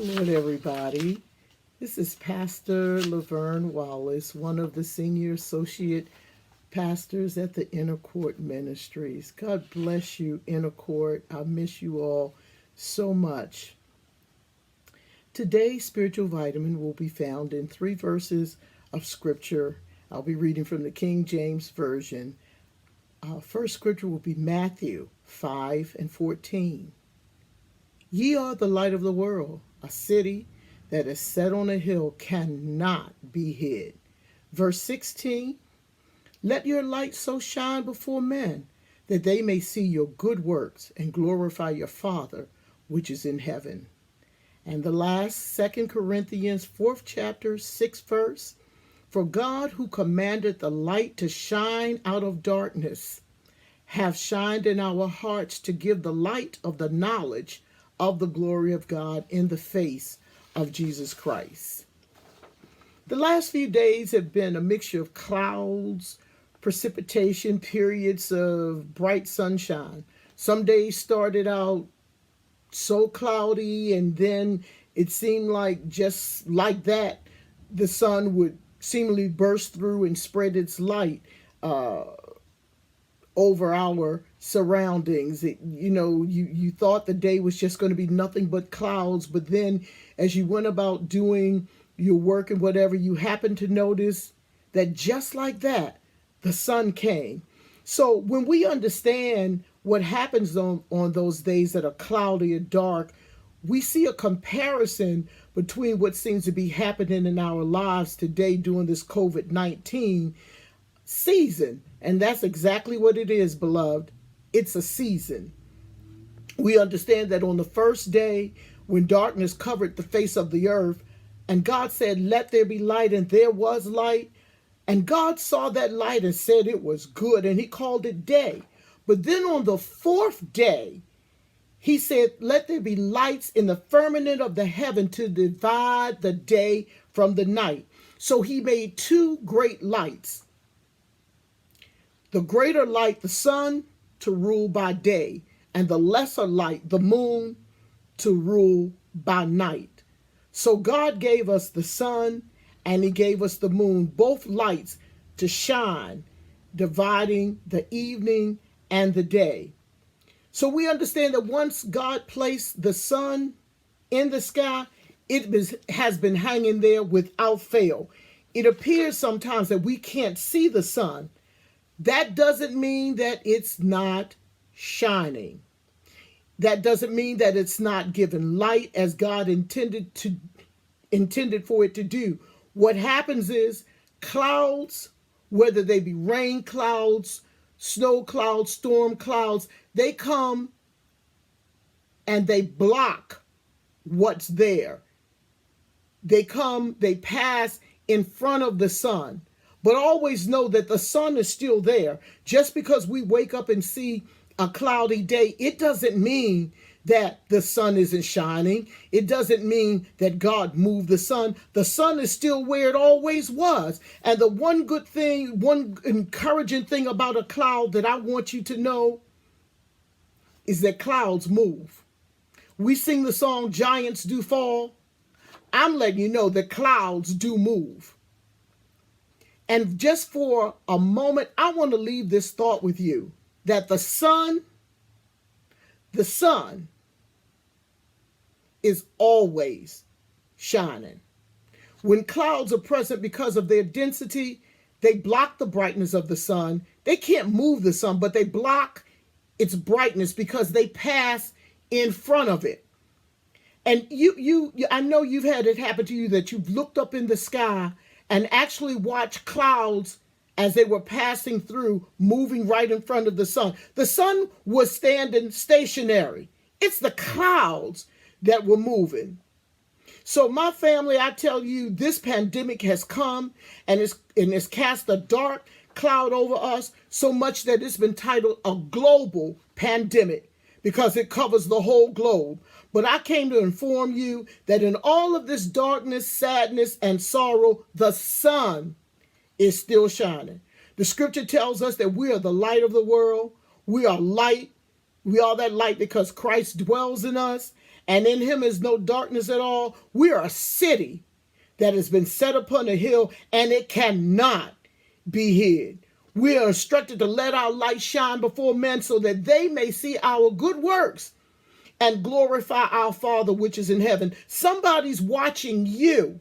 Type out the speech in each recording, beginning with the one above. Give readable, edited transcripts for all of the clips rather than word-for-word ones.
the Lord, everybody. This is Pastor Laverne Wallace, one of the senior associate pastors at the Inner Court Ministries. God bless you, Inner Court. I miss you all so much. Today's spiritual vitamin will be found in 3 verses of Scripture. I'll be reading from the King James Version. First scripture will be Matthew 5:14. Ye are the light of the world. A city that is set on a hill cannot be hid. Verse 16, let your light so shine before men that they may see your good works and glorify your Father which is in heaven. And the last, 2 Corinthians 4th chapter, 6th verse, for God who commanded the light to shine out of darkness have shined in our hearts to give the light of the knowledge of the glory of God in the face of Jesus Christ. The last few days have been a mixture of clouds, precipitation, periods of bright sunshine. Some days started out so cloudy, and then it seemed like just like that, the sun would seemingly burst through and spread its light over our surroundings. You thought the day was just going to be nothing but clouds, but then as you went about doing your work and whatever, you happened to notice that just like that, the sun came. So when we understand what happens on those days that are cloudy or dark, we see a comparison between what seems to be happening in our lives today during this COVID-19 season. And that's exactly what it is, beloved. It's a season. We understand that on the first day, when darkness covered the face of the earth, and God said, let there be light, and there was light. And God saw that light and said it was good, and he called it day. But then on the 4th day, he said, let there be lights in the firmament of the heaven to divide the day from the night. So he made 2 great lights. The greater light, the sun, to rule by day, and the lesser light, the moon, to rule by night. So God gave us the sun and he gave us the moon, both lights to shine, dividing the evening and the day. So we understand that once God placed the sun in the sky, it has been hanging there without fail. It appears sometimes that we can't see the sun. That doesn't mean that it's not shining. That doesn't mean that it's not giving light as God intended for it to do. What happens is clouds, whether they be rain clouds, snow clouds, storm clouds, they come and they block what's there. They come, they pass in front of the sun. But always know that the sun is still there. Just because we wake up and see a cloudy day, it doesn't mean that the sun isn't shining. It doesn't mean that God moved the sun. The sun is still where it always was. And the one good thing, one encouraging thing about a cloud that I want you to know is that clouds move. We sing the song, Giants Do Fall. I'm letting you know that clouds do move. And just for a moment, I want to leave this thought with you, that the sun is always shining. When clouds are present because of their density, they block the brightness of the sun. They can't move the sun, but they block its brightness because they pass in front of it. And I know you've had it happen to you that you've looked up in the sky and actually watch clouds as they were passing through, moving right in front of the sun. The sun was standing stationary. It's the clouds that were moving. So my family, I tell you, this pandemic has come and it's cast a dark cloud over us, so much that it's been titled a global pandemic because it covers the whole globe. But I came to inform you that in all of this darkness, sadness, and sorrow, the sun is still shining. The scripture tells us that we are the light of the world. We are light. We are that light because Christ dwells in us. and in him is no darkness at all. We are a city that has been set upon a hill, and it cannot be hid. We are instructed to let our light shine before men so that they may see our good works and glorify our Father which is in heaven. Somebody's watching you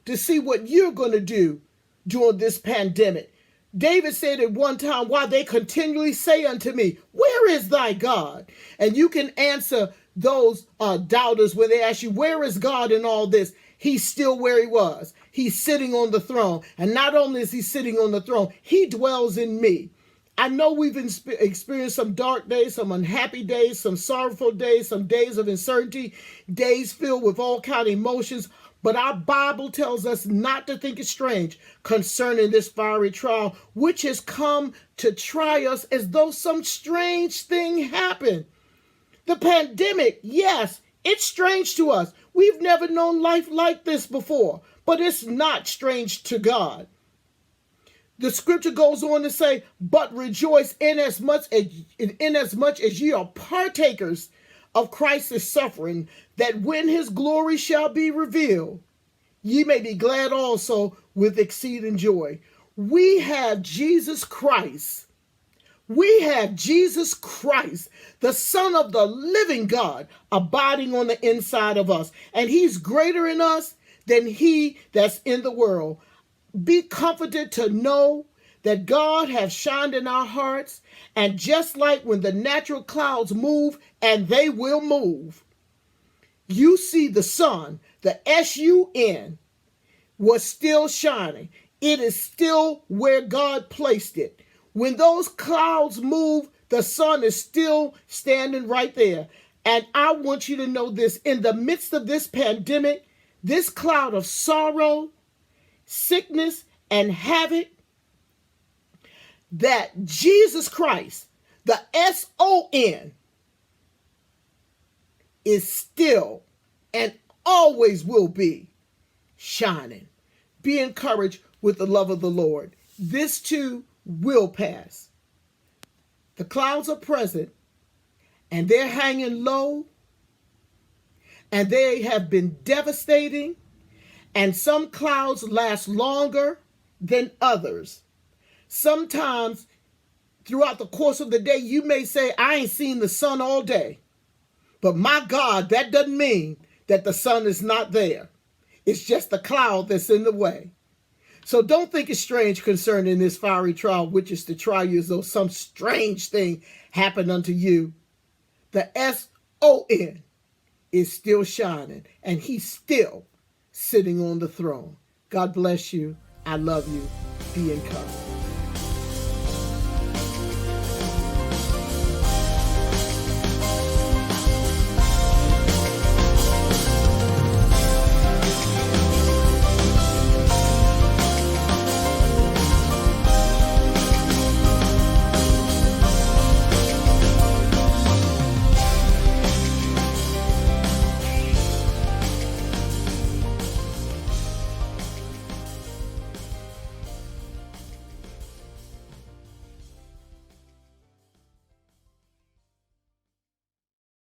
to see what you're going to do during this pandemic. David said at one time, "Why they continually say unto me, where is thy God?" And you can answer those doubters when they ask you, where is God in all this? He's still where he was. He's sitting on the throne. And not only is he sitting on the throne, he dwells in me. I know we've experienced some dark days, some unhappy days, some sorrowful days, some days of uncertainty, days filled with all kind of emotions. But our Bible tells us not to think it strange concerning this fiery trial, which has come to try us as though some strange thing happened. The pandemic, yes, it's strange to us. We've never known life like this before, but it's not strange to God. The scripture goes on to say, but rejoice inasmuch as ye are partakers of Christ's suffering, that when his glory shall be revealed, ye may be glad also with exceeding joy. We have Jesus Christ. We have Jesus Christ, the Son of the living God, abiding on the inside of us. And he's greater in us than he that's in the world. Be comforted to know that God has shined in our hearts. And just like when the natural clouds move, and they will move, you see the sun, the S-U-N, was still shining. It is still where God placed it. When those clouds move, the sun is still standing right there. And I want you to know this, in the midst of this pandemic, this cloud of sorrow, sickness, and havoc, that Jesus Christ, the S-O-N, is still and always will be shining. Be encouraged with the love of the Lord. This too will pass. The clouds are present, and they're hanging low, and they have been devastating, and some clouds last longer than others. Sometimes throughout the course of the day, you may say, I ain't seen the sun all day. But my God, that doesn't mean that the sun is not there. It's just the cloud that's in the way. So don't think it's strange concerning this fiery trial, which is to try you as though some strange thing happened unto you. The S-O-N is still shining, and he's still sitting on the throne. God bless you. I love you. Be encouraged.